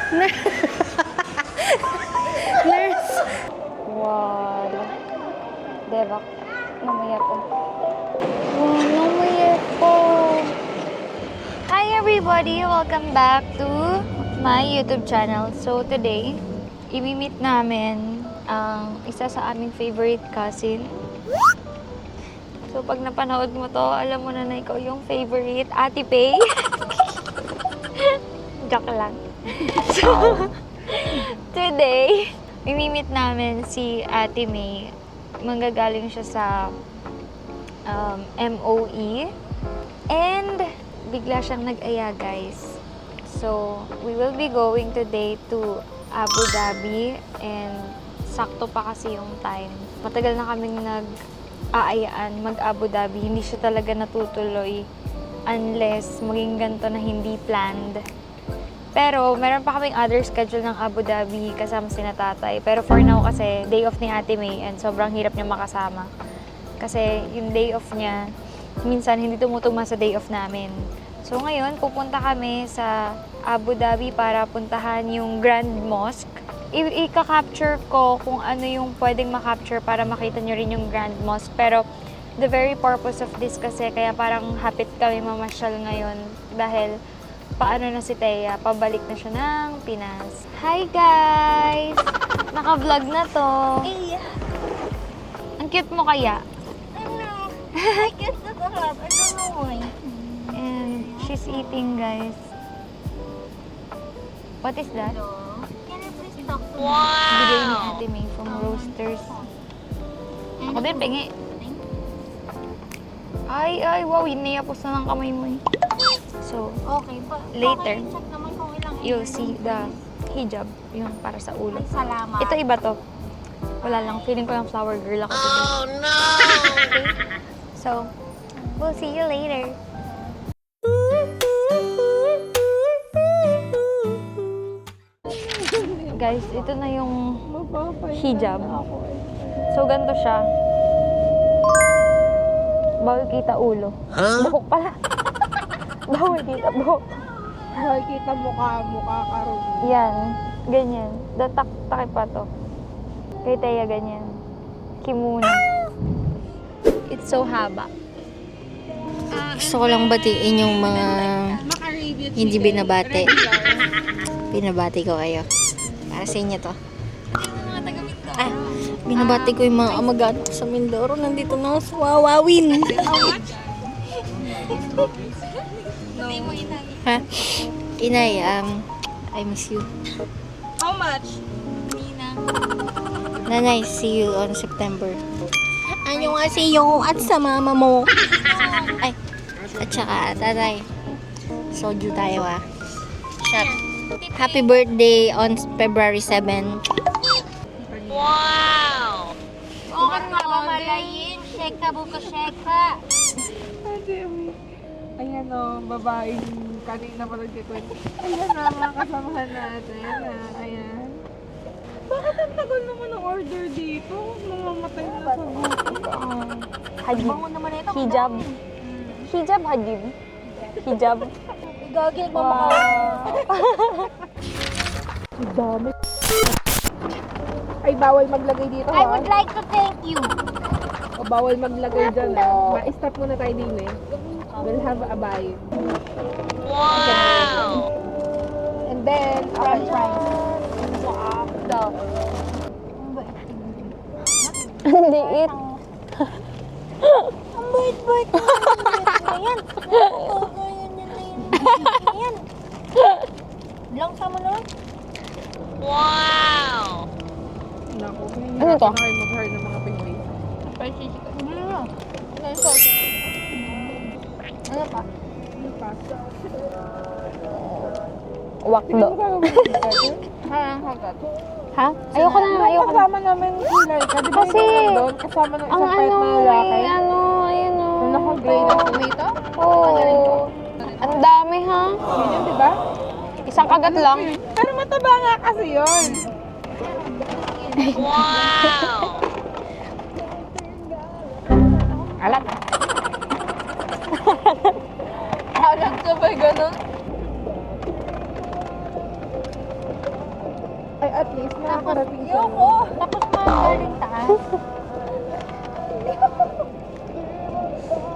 Nurse. Wala. Debak. Namaya ko. Namaya ko. Hi everybody! Welcome back to my YouTube channel. So today, i-meet namin ang isa sa aming favorite cousin. So pag napanood mo to, alam mo na ikaw yung favorite Ate Pay. Joke lang. So, today, i-meet namin si Ate May. Manggagaling siya sa MOE. And bigla siyang nag-aya, guys. So, we will be going today to Abu Dhabi. And sakto pa kasi yung time. Matagal na kaming nag-aayaan mag-Abu Dhabi. Hindi siya talaga natutuloy unless maging ganito na hindi planned. Pero, meron pa kaming other schedule ng Abu Dhabi kasama sina tatay. Pero for now kasi, day off ni Ate May and sobrang hirap niya makasama. Kasi yung day off niya, minsan hindi tumutugma sa day off namin. So ngayon, pupunta kami sa Abu Dhabi para puntahan yung Grand Mosque. I-capture ko kung ano yung pwedeng makapture para makita nyo rin yung Grand Mosque. Pero the very purpose of this kasi, kaya parang hapit kami mamasyal ngayon dahil paano na si Thea, pabalik na siya ng Pinas. Hi guys! Naka-vlog na to. Iya. Ang cute mo kaya? Ano? I guess that's a lot. I don't know why. And she's eating, guys. What is that? Hello? Can you please talk to Bigay ni Ate May from Roasters. Ako din, pengi. Ay, wow, iniyapos na ng kamay mo eh. So, Okay pa. later, Check naman kung ilang you'll see the hijab, yung para sa ulo. Salamat. Ito iba to. Wala lang, feeling ko yung flower girl ako. Oh no! Okay? So, we'll see you later. Guys, ito na yung hijab. So, ganito siya. Bawal kita ulo. Buhok pala. Bawal kita buhok. Bawal kita mukha ka rin. Yan. Ganyan. Datak-taki pa to. Kay Thea ganyan. Kimuna. It's so haba. Gusto ko lang batiin yung mga hindi binabate. Binabati ko kayo. Para sa inyo to. Ah, binabati ko yung mga kamag-anak ko sa Mindoro. Nandito na ako sa Wawawin. Ha? Inay, I miss you. How much? Nanay, see you on September. Ano nga sa'yo at sa mama mo? Ay, at saka, tatay. Soju tayo Shot. Happy birthday on February 7. Wow! Okay nga ba malayin? Sheka buka sheka. Ayan o, babaeng kanina pa nagkikwento. Ayan na, mga kasamahan natin. Ayan. Bakit ang tagal naman ang order dito? Mamamatay na sa gutom. Hajib. Bango naman ito. Hijab. Hijab, hajib. Hijab. Gagi, Wow. Ang dami. Ay, bawal maglagay dito I would like to thank you. O bawal maglagay dyan Ma-stop muna tayo din We'll have a bite. Wow! And then, french fries. Wow. Ang liit. Ang bait-bait na yan. Ayan. Lang sa mo naman. Wow! Naku, Ano to? na kayo mag-heard ng mga Pinoy. Ano yung sauce? Ano pa? Ano pa? Wakdo. Harang hagat. Ha? Ayoko na, ayoko na. Kasama namin sila. Di ba Kasi, yung doon? Kasama ng Ang isang pet ano, na lalaki. ayun o. Yung naka-gray na tomato? Oo. Ang dami ha. Yun yun, di ba? Isang kagat lang. Pero mataba nga kasi yun. Wow! Alat. Alam ka ba ganun? Ay, at least nakakarating siya. Tapos galing taas.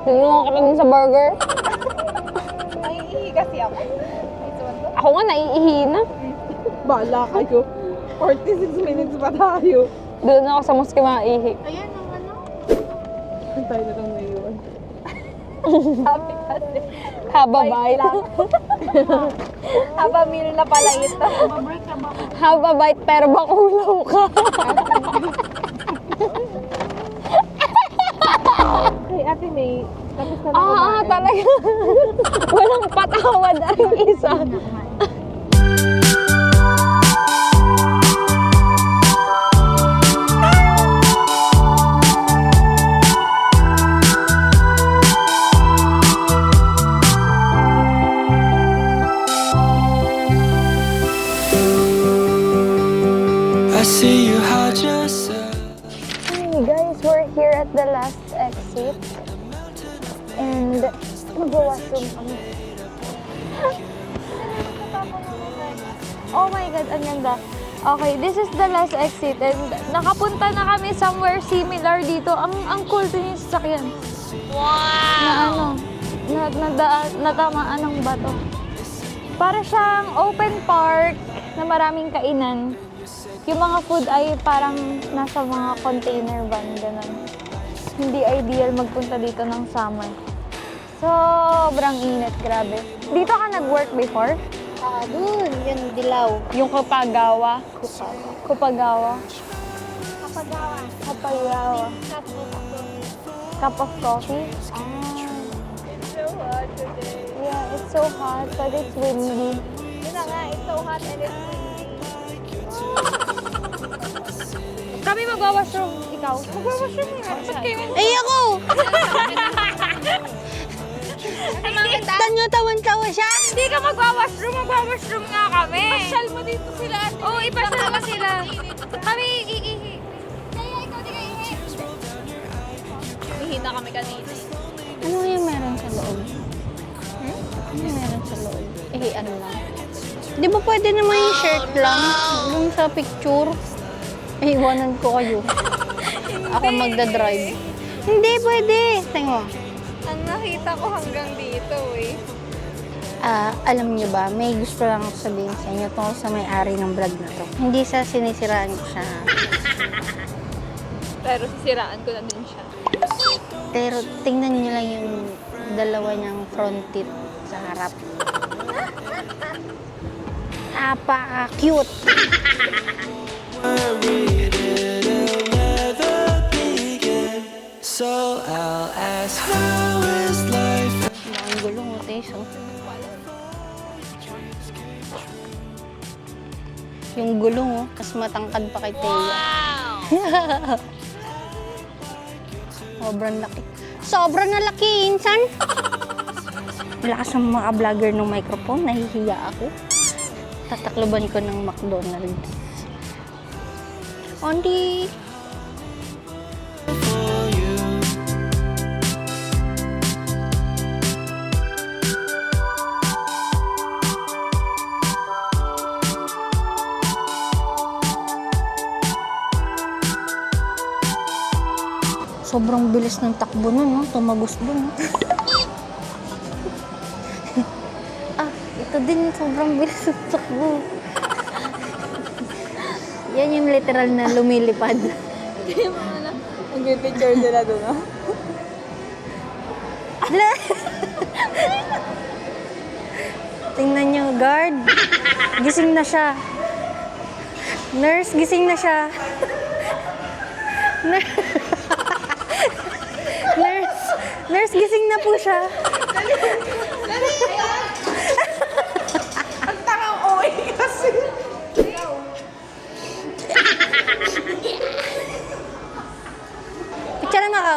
Hindi mo makakarating sa burger. Ay, ihi kasi ako. Ako nga naiihi na. Bala kayo. 46 minutes pa tayo. Doon ako sa mosque maiihi. Ayan ang ano. Tayo na lang ngayon. Haba bite. Haba meal na pala ito. Haba bite pero bakulaw ka. Hey, Ate May, tapos na lang kumain. Talaga. Walang patawad ang isa. I see you hide yourself. Hey guys, we're here at the last exit. And mag-washroom kami. Oh my God, ang ganda. Okay, this is the last exit and nakapunta na kami somewhere similar dito. Ang cool din yung sasakyan. Wow! Natamaan ng bato. Para siyang open park na maraming kainan. Yung mga food ay parang nasa mga container van, ganun. Hindi ideal magpunta dito ng summer. Sobrang init, grabe. Dito ka nag-work before? Doon, yung dilaw. Yung kapagawa. Kupagawa? Kapagawa. Cup of coffee? It's so hot today. Yeah, it's so hot, but it's windy. Yun na nga, it's so hot and it's windy. Kami magwa-washroom. Ikaw? Magwa-washroom nga. Ay, ako! Kita nyo, tawan-tawa siya. Hindi ka magwa-washroom. Magwa-washroom nga kami. Pasyal mo dito sila. Oo, ipasyal mo sila. Kami iihi. Kaya ikaw di ka ihi. Ihi na kami kanina. Ano yung meron sa loob? Ano yung meron sa loob? Ano lang? Di ba pwede naman yung shirt lang? Yung sa picture? Iwanan ko kayo. Ako magdadrive. Hindi, pwede. Tingnan mo. Ang nakita ko hanggang dito eh. Alam niyo ba, may gusto lang ako sabihin sa inyo tungkol sa may-ari ng vlog na to. Hindi sa sinisiraan ko siya. Pero sisiraan ko na din siya. Pero tingnan niyo lang yung dalawa niyang front teeth sa harap. Apaka-cute. Worried it'll never begin. So I'll ask, how is life? Ang gulong mo, Tess, oh. Yung gulong, oh. Kas matangkad pa kay Teya. Sobrang laki. Sobrang nalaki, insan. Lakas ng mga vlogger ng microphone. Nahihiya ako. Tatakloban ko ng McDonald's. Ondi. For you. Sobrang bilis ng takbo nun, no? Tumagos dun, no? Ito din, sobrang bilis ng takbo. Yan yung literal na lumilipad. Mag-picture sila doon, no? Tingnan nyo, guard. Gising na siya. Nurse, gising na siya. Nurse, gising na po siya. Ang tangang OA kasi.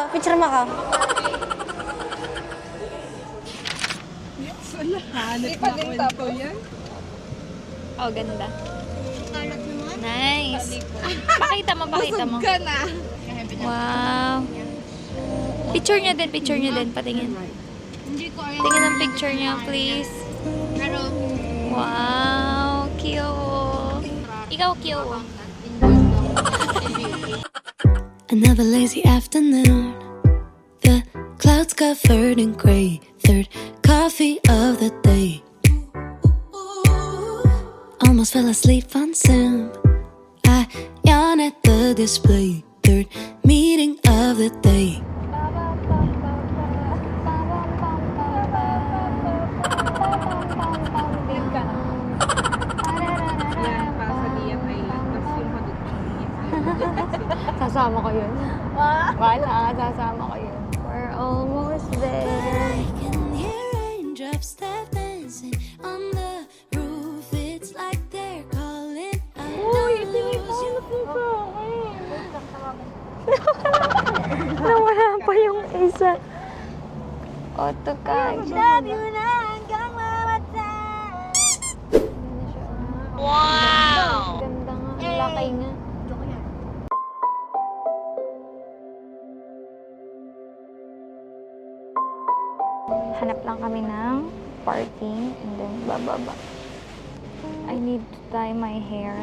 Picture mo ka. Ipadinta po yan. Oh, ganda. Nice. Pakita mo. Busog ka na. Wow. Picture niya din. Patingin. Tingin ang picture niya, please. Wow, cute. Ikaw, Q. Another lazy afternoon. The clouds covered in gray. Third coffee of the day. Almost fell asleep on Zoom. I yawn at the display. Third meeting of the day. Yan, Pasadena Island. Tapos yung padugtong niya. Sasama ko yun. Wala, sasama ko yun. We're almost there. I can hear raindrops that dancing on the roof. It's like they're calling out. Uy, pinipinot mo sa akin. Nawala pa yung isa. Otokay. Love you na hanggang mamatay. Wow! Ganda nga. Ang laki nga. Hanap lang kami ng parking and then bababa. I need to dye my hair.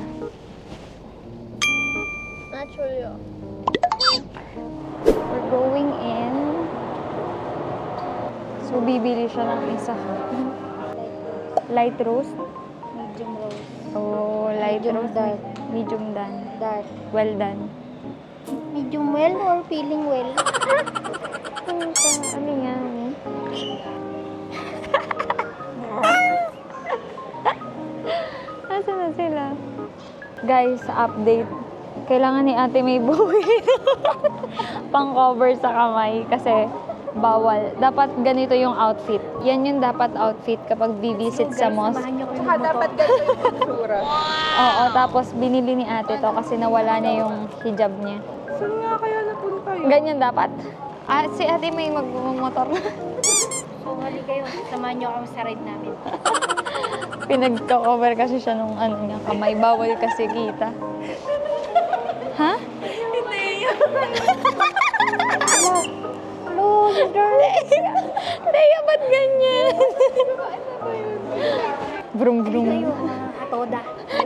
Natural. We're going in. So, bibili siya ng isa. Light roast? Medium rose. Oh, light Medium roast. dark. Medium done. Dark. Well done. Medium well or feeling well? Ano yan? Nasaan na sila? Guys, update. Kailangan ni ate may buwi. Pang-cover sa kamay kasi bawal. Dapat ganito yung outfit. Yan yung dapat outfit kapag visit sa mosque. Saka dapat ganito yung itsura. Oo, tapos binili ni ate to kasi nawala niya yung hijab niya. Saan nga kaya napunta yun? Ganyan dapat. Ah, si ate may magmumotor na. So, hali kayo. Samahan niyo ako sa ride namin. Pinagka-cover kasi siya nung ano niya, kamay. Bawal kasi kita. Ha? Hindi yun. Hello, sister. Leia, ba't ganyan? Brum, brum. Katoda.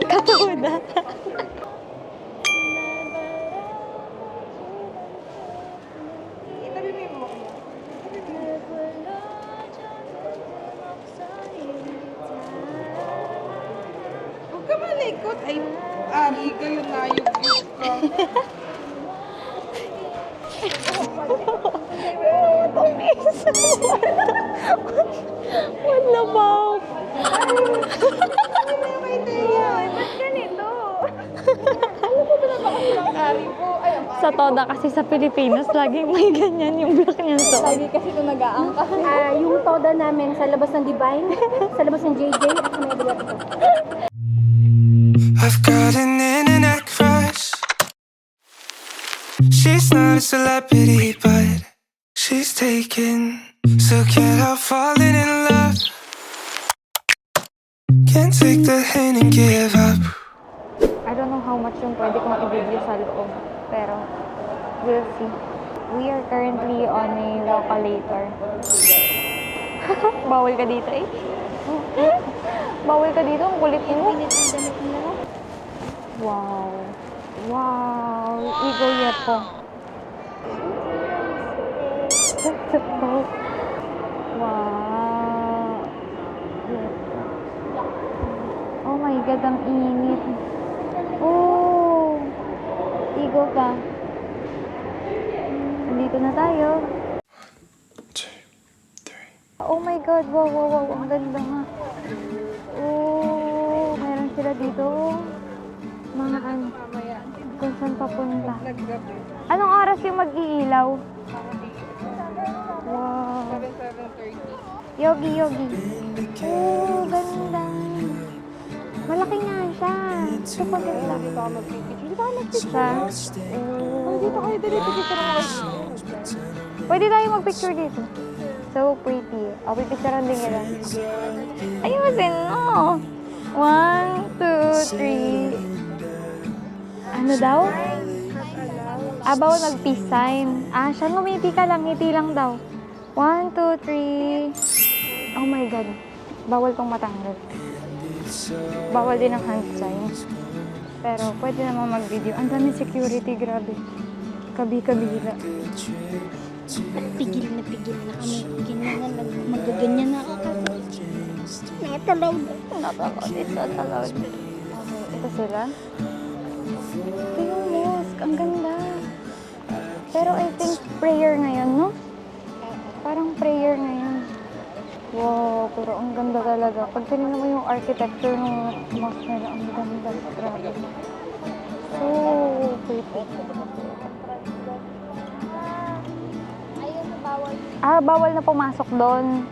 Katoda. Itabi mo yung mukha mo. Huwag ka malikot. Ay, Ari, kayo na yung ka. What the fuck? Ari po. Ay, ang Sa Toda kasi sa Pilipinas, laging may ganyan yung black niyan to. lagi kasi ito nag-aangka. Yung toda namin sa labas ng Divine, sa labas ng JJ, at sa may dulat ito. I've got an internet crush. She's not a celebrity, but she's taken. So can't help falling in love. Can't take the hint and give up. I don't know how much yung pwede kong i-video sa loob. Pero, we'll see. We are currently on a walkalator. Bawal ka dito eh. Bawal ka dito, ang kulit mo. Wow. Wow. Ego yepo. Wow. Oh my God, ang init. Oh. Ego ka. Nandito na tayo. 2, 3. Oh my God, wow, wow, wow. Ang ganda nga. Oh, meron sila dito. Mga ano, kung saan papunta. Naggabi. Anong oras yung mag-iilaw? Wow. 7:30. Yogi, yogi. Oh, ganda. Malaki nga siya. Super ganda. Dito ako mag-picture. Dito ako Siya. Oh, dito kayo dito picture ako. Pwede tayo mag-picture dito. So pretty. O, pipicturean din nila. Ayusin mo. 1, 2, 3. Ano daw? Bawal mag-peace sign. Siya ngumiti ka lang. Ngiti lang daw. 1, 2, 3. Oh my God. Bawal tong matanggal. Bawal din ang hand sign. Pero pwede naman mag-video. Ang dami security, grabe. Kabi-kabila. Pigil na kami. Ganyan na, magaganyan na ako kasi. Natalawd. It's not allowed. Okay, ito sila. Ito yung mosque. Ang ganda. Pero I think prayer ngayon, no? Parang prayer ngayon. Wow, pero ang ganda talaga. Pag tinignan mo yung architecture ng mosque nila, ang ganda. Grabe. So pretty. Bawal na pumasok doon.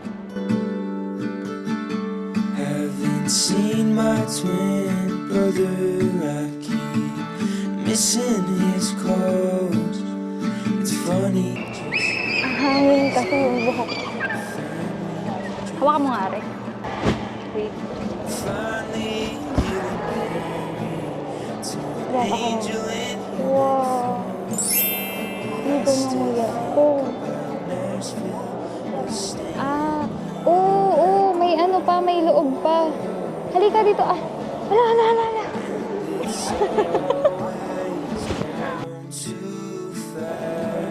Haven't seen my twin brother. I keep missing his calls. It's funny. Ang hangin kasi yung buhok. Hawakan mo nga, Re. Wait. Finally Grabe ako. angel in Wow. Dito na nguya ko. Oo, may ano pa, may loob pa. Halika dito, Hala. too fast.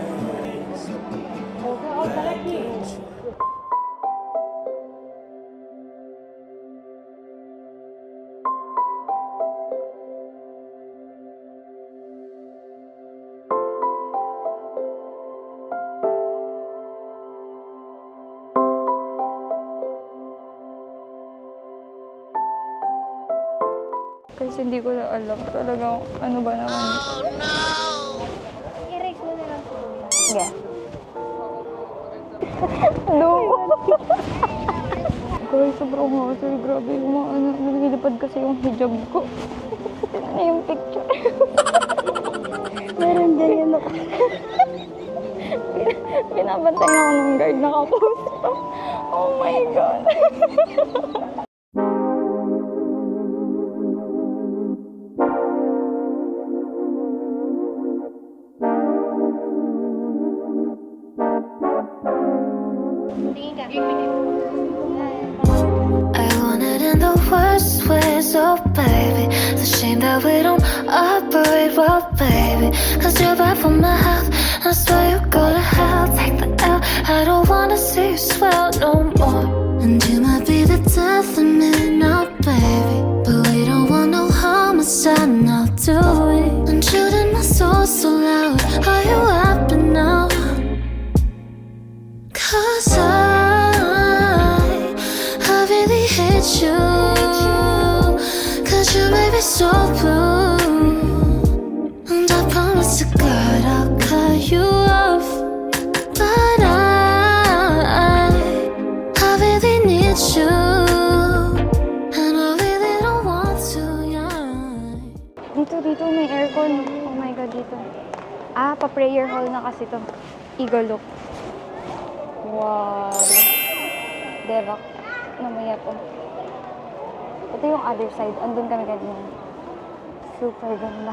Kasi hindi ko na alam talagang ano ba naman. I-erase mo na lang po. Yeah. No! Guys, sobrang hassle. Grabe yung mga ano. Nilipad kasi yung hijab ko. Tignan na yung picture. Meron ganyan ako. Pinabantay na ako ng guard. Nakapost pa. Oh my God. I want it in the worst ways, oh baby. The shame that we don't operate well, baby. Cause you're bad for my health. I swear you go to hell, take the L. I don't wanna see you swell no more. And you might be the death of me now, baby. But we don't want no homicide now, do we? I'm shooting my soul so loud. Are you happy now? Cause I really hate you. Cause you made me so blue. And I promise to God I'll cut you off. But I really need you. And I really don't want to, yeah. Dito may aircon. Oh my God, dito. Pa-prayer hall na kasi to. Eagle look. Wow. Devak. Namaya po. Ito yung other side. Andun kami kanina. Super ganda.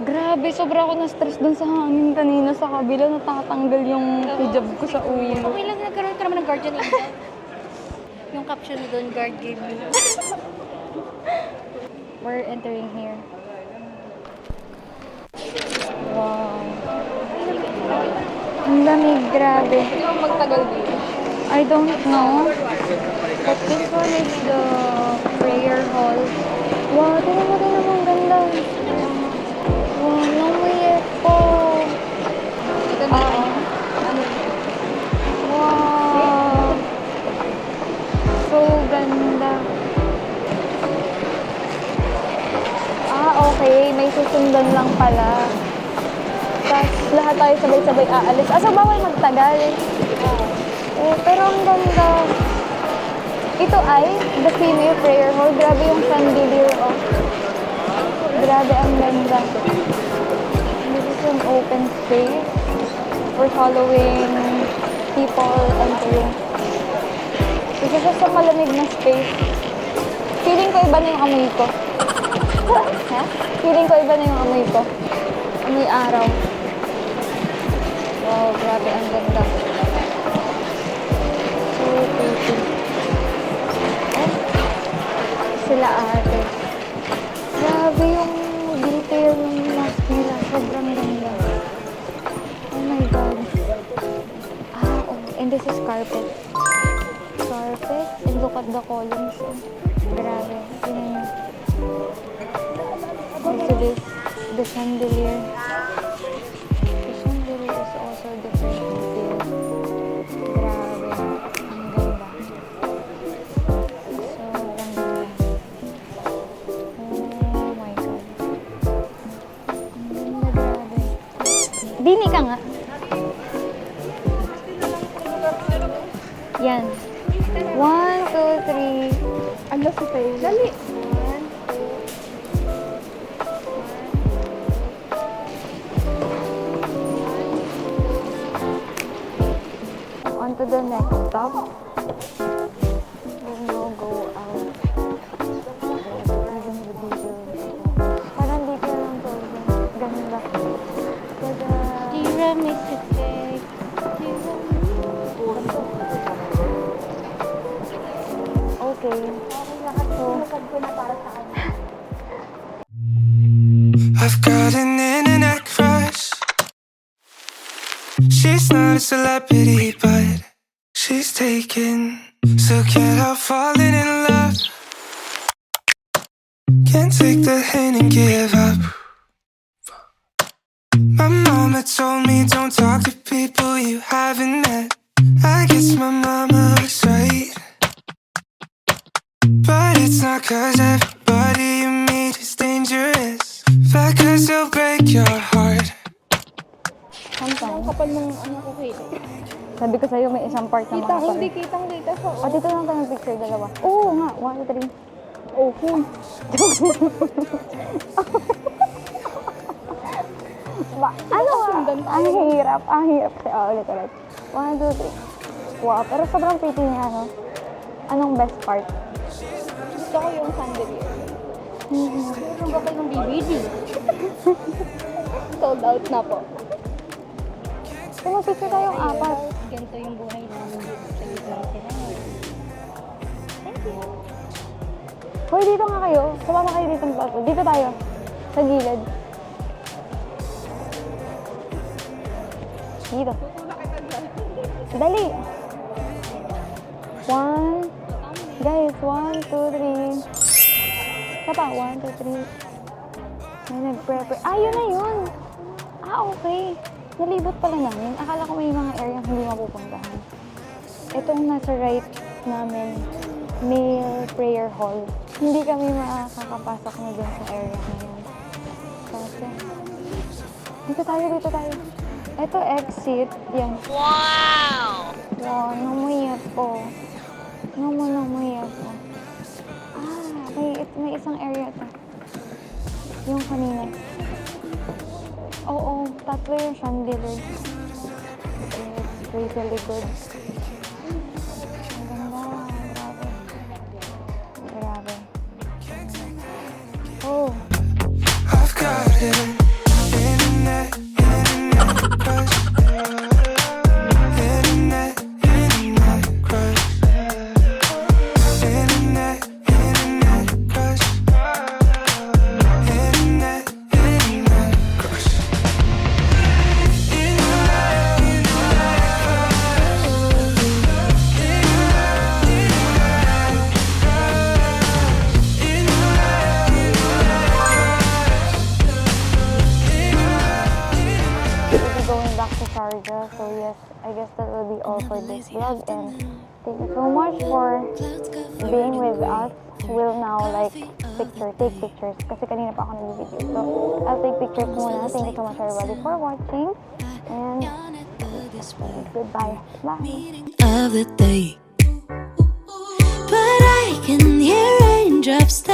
Grabe, sobra ako na-stress dun sa hangin kanina sa kabila. Natatanggal yung hijab ko sa ulo. Okay lang, nagkaroon ka naman ng guardian angel. Yung caption mo doon, guard gave me. We're entering here. Wow. Ang lamig, grabe. Hindi mo magtagal dito. I don't know. But this one is the prayer hall. Wow, tingnan mo ang ganda. Wow, namuyek po. Ito na. Wow. So ganda. Okay. May susundan lang pala. Tapos lahat tayo sabay-sabay aalis. So bawal magtagal. Pero ang ganda. Ito ay the female prayer hall. Grabe yung chandelier, oh. Grabe ang ganda. This is an open space. We're following people entering. This is just a malamig na space. Feeling ko iba na yung amoy ko. Ha? Feeling ko iba na yung amoy ko. Amoy araw. Wow, grabe ang ganda. So pretty. Sila ate. Grabe yung And this is carpet. Carpet. And look at the columns. Oh. Grabe. Tingnan nyo. Also this, the chandelier. The chandelier is also different detail. Grabe. Ang ganda. Sobrang ganda. Oh my God. Ang ganda, grabe. Bini ka nga. Yan. 1, 2, 3. Ano si Tayo? Dali. On to the next stop. We will go out. Even the details. Parang detail lang to. Ganda. Tada! Tiramisu. Okay. I've got an internet crush. She's not a celebrity, but she's taken. So can't help falling in love. Can't take the hint and give up. My mama told me don't talk to people you haven't met. I guess my mama was right. But it's not 'cause everybody you meet is dangerous, but 'cause they'll break your heart. Sometimes. Kapal ng ano ko kita. Sabi ko sa'yo may isang part na Kitang makapal. hindi, kitang dito sa... O, dito lang tayo picture dalawa. Oo nga. 1, 2, 3. Oh, cool. Ano ang hirap. Ang hirap. Ulit. 1, 2, 3. Wow, pero sobrang pretty niya, no? Anong best part? Gusto ko yung chandelier. Meron ba kayong DVD? Sold out na po. So, mag-picture tayong apat. Ganito yung buhay namin dito sa Luzon sila. Hoy, dito nga kayo. Sumama kayo dito ng plato. Dito tayo. Sa gilid. Dito. Dali. 1. Guys, 1, 2, 3. Isa pa. 1, 2, 3. May nag-prepare. Ah, yun na yun. Ah, okay. Nalibot pala namin. Akala ko may mga area hindi mapupuntahan. Itong nasa right namin, male prayer hall. Hindi kami makakapasok na dun sa area na yun. Kasi, dito tayo. Ito, exit. Yan. Wow! Wow, namuyat po. Namuyat po. Ah, may isang area ito. Yung kanina. Oo, tatlo yung chandelier. It's really good. Ang ganda, grabe. Oh, I've got an internet crush. Internet crush. Internet crush. Internet crush. we'll be going back to Sharjah. So yes, I guess that will be all for this vlog. And thank you so much for being with us. We'll now take pictures. Kasi kanina pa ako nag-video. So, I'll take pictures muna. Thank you so much everybody for watching. And goodbye. Bye. Of the day, but I can hear raindrops.